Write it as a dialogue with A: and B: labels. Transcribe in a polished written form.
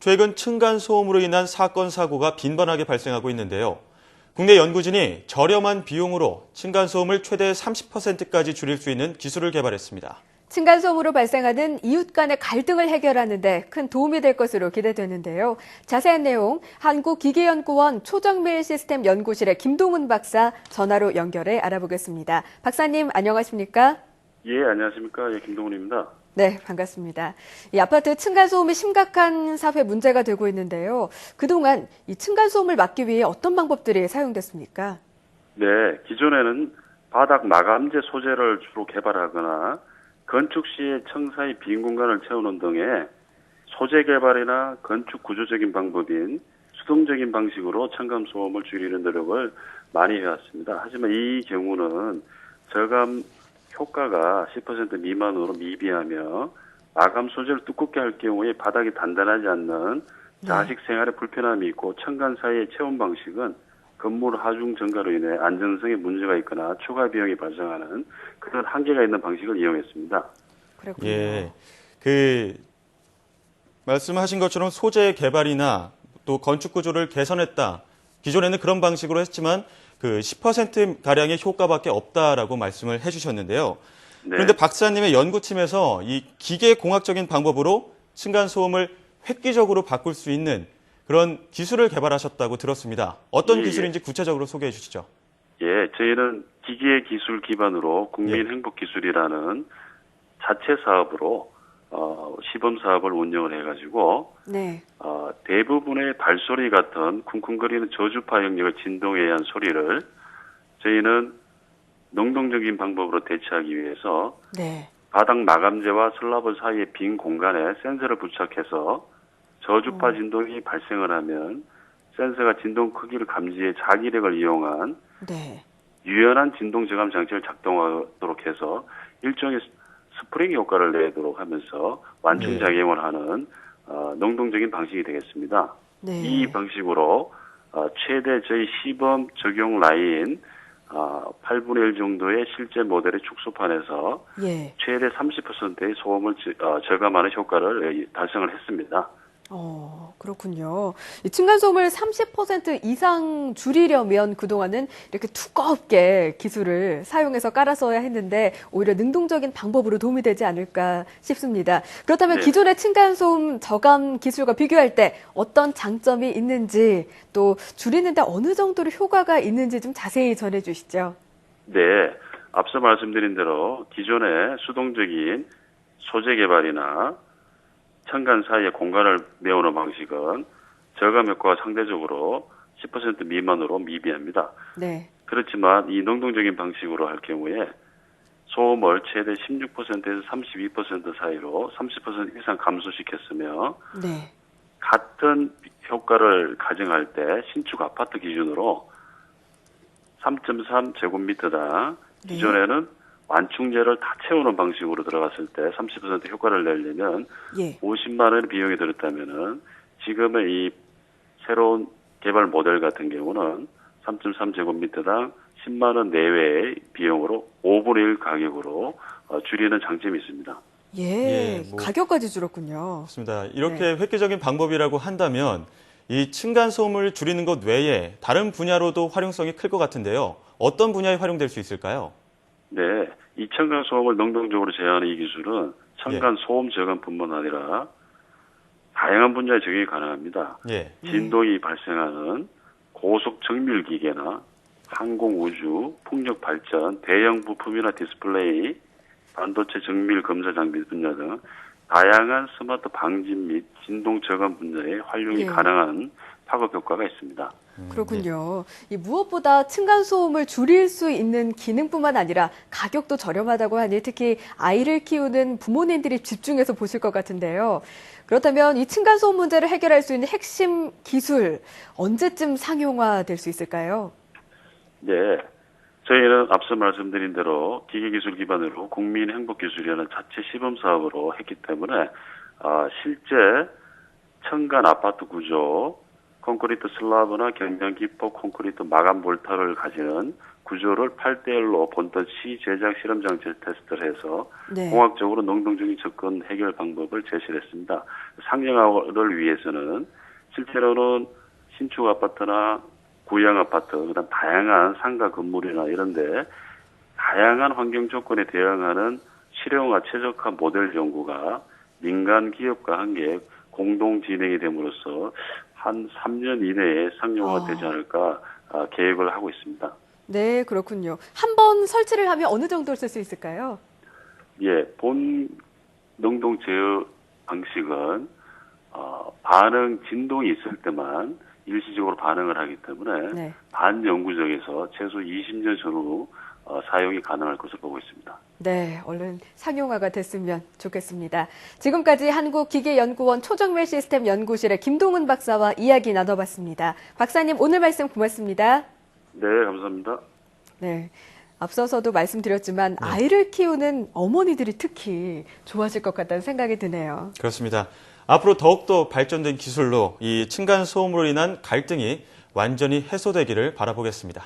A: 최근 층간소음으로 인한 사건, 사고가 빈번하게 발생하고 있는데요. 국내 연구진이 저렴한 비용으로 층간소음을 최대 30%까지 줄일 수 있는 기술을 개발했습니다.
B: 층간소음으로 발생하는 이웃 간의 갈등을 해결하는 데 큰 도움이 될 것으로 기대되는데요. 자세한 내용 한국기계연구원 초정밀 시스템 연구실의 김동훈 박사 전화로 연결해 알아보겠습니다. 박사님 안녕하십니까?
C: 예, 안녕하십니까? 예, 김동훈입니다.
B: 네, 반갑습니다. 이 아파트 층간소음이 심각한 사회 문제가 되고 있는데요. 그동안 이 층간소음을 막기 위해 어떤 방법들이 사용됐습니까?
C: 네, 기존에는 바닥 마감재 소재를 주로 개발하거나 건축 시에 청사의 빈 공간을 채우는 등의 소재 개발이나 건축 구조적인 방법인 수동적인 방식으로 층간소음을 줄이는 노력을 많이 해왔습니다. 하지만 이 경우는 저감 효과가 10% 미만으로 미비하며 마감 소재를 두껍게 할 경우에 바닥이 단단하지 않는 자식 생활에 불편함이 있고 층간 사이의 체온 방식은 건물 하중 증가로 인해 안전성에 문제가 있거나 추가 비용이 발생하는 그런 한계가 있는 방식을 이용했습니다.
B: 그렇군요.
A: 예, 말씀하신 것처럼 소재 개발이나 또 건축 구조를 개선했다. 기존에는 그런 방식으로 했지만 10%가량의 효과밖에 없다라고 말씀을 해주셨는데요.
C: 네.
A: 그런데 박사님의 연구팀에서 이 기계공학적인 방법으로 층간소음을 획기적으로 바꿀 수 있는 그런 기술을 개발하셨다고 들었습니다. 어떤 기술인지 구체적으로 소개해 주시죠.
C: 예, 저희는 기계 기술 기반으로 국민행복기술이라는 자체 사업으로 시범 사업을 운영을 해가지고
B: 네.
C: 대부분의 발소리 같은 쿵쿵거리는 저주파 영역의 진동에 의한 소리를 저희는 능동적인 방법으로 대체하기 위해서
B: 네.
C: 바닥 마감재와 슬라브 사이의 빈 공간에 센서를 부착해서 저주파 진동이 발생을 하면 센서가 진동 크기를 감지해 자기력을 이용한
B: 네.
C: 유연한 진동 저감 장치를 작동하도록 해서 일종의 스프링 효과를 내도록 하면서 완충 작용을 하는 능동적인 방식이 되겠습니다.
B: 네.
C: 이 방식으로 최대 저희 시범 적용 라인 8분의 1 정도의 실제 모델의 축소판에서
B: 예.
C: 최대 30%의 소음을 저감하는 효과를 달성을 했습니다.
B: 그렇군요. 이 층간소음을 30% 이상 줄이려면 그동안은 이렇게 두껍게 기술을 사용해서 깔았어야 했는데 오히려 능동적인 방법으로 도움이 되지 않을까 싶습니다. 그렇다면
C: 네.
B: 기존의 층간소음 저감 기술과 비교할 때 어떤 장점이 있는지 또 줄이는데 어느 정도로 효과가 있는지 좀 자세히 전해주시죠.
C: 네, 앞서 말씀드린 대로 기존의 수동적인 소재 개발이나 층간 사이의 공간을 메우는 방식은 저감 효과가 상대적으로 10% 미만으로 미비합니다.
B: 네.
C: 그렇지만 이 능동적인 방식으로 할 경우에 소음을 최대 16%에서 32% 사이로 30% 이상 감소시켰으며
B: 네.
C: 같은 효과를 가정할 때 신축 아파트 기준으로 3.3 제곱미터당 기존에는 완충제를 다 채우는 방식으로 들어갔을 때 30% 효과를 내려면
B: 예.
C: 50만 원의 비용이 들었다면은 지금의 이 새로운 개발 모델 같은 경우는 3.3 제곱미터당 10만 원 내외의 비용으로 5분의 1 가격으로 줄이는 장점이 있습니다.
B: 예. 가격까지 줄었군요.
A: 맞습니다. 이렇게 획기적인 방법이라고 한다면 이 층간소음을 줄이는 것 외에 다른 분야로도 활용성이 클 것 같은데요. 어떤 분야에 활용될 수 있을까요?
C: 네, 이 층간 소음을 능동적으로 제어하는 이 기술은 층간 소음 저감뿐만 아니라 다양한 분야에 적용이 가능합니다. 진동이 발생하는 고속 정밀 기계나 항공 우주, 풍력 발전, 대형 부품이나 디스플레이, 반도체 정밀 검사 장비 분야 등 다양한 스마트 방진 및 진동 저감 분야에 활용이 가능한 파급 효과가 있습니다.
B: 그렇군요. 이 무엇보다 층간소음을 줄일 수 있는 기능뿐만 아니라 가격도 저렴하다고 하니 특히 아이를 키우는 부모님들이 집중해서 보실 것 같은데요. 그렇다면 이 층간소음 문제를 해결할 수 있는 핵심 기술 언제쯤 상용화될 수 있을까요?
C: 네, 저희는 앞서 말씀드린 대로 기계기술 기반으로 국민행복기술이라는 자체 시범 사업으로 했기 때문에 실제 층간 아파트 구조, 콘크리트 슬라브나 경량 기포 콘크리트 마감 몰타를 가지는 구조를 8대1로 본떠 시 제작 실험장 테스트를 해서
B: 네.
C: 공학적으로 능동적인 접근 해결 방법을 제시를 했습니다. 상용화를 위해서는 실제로는 신축 아파트나 구형 아파트, 그다음 다양한 상가 건물이나 이런데 다양한 환경 조건에 대응하는 실용화 최적화 모델 연구가 민간 기업과 함께 공동 진행이 됨으로써 한 3년 이내에 상용화 되지 않을까 계획을 하고 있습니다.
B: 네, 그렇군요. 한 번 설치를 하면 어느 정도 쓸 수 있을까요?
C: 예, 본 능동 제어 방식은 반응 진동이 있을 때만 일시적으로 반응을 하기 때문에
B: 네.
C: 반영구적에서 최소 20년 전후 사용이 가능할 것으로 보고 있습니다.
B: 네, 얼른 상용화가 됐으면 좋겠습니다. 지금까지 한국기계연구원 초정밀 시스템 연구실의 김동훈 박사와 이야기 나눠봤습니다. 박사님, 오늘 말씀 고맙습니다.
C: 네, 감사합니다.
B: 네. 앞서서도 말씀드렸지만 아이를 키우는 어머니들이 특히 좋아질 것 같다는 생각이 드네요.
A: 그렇습니다. 앞으로 더욱더 발전된 기술로 이 층간 소음으로 인한 갈등이 완전히 해소되기를 바라보겠습니다.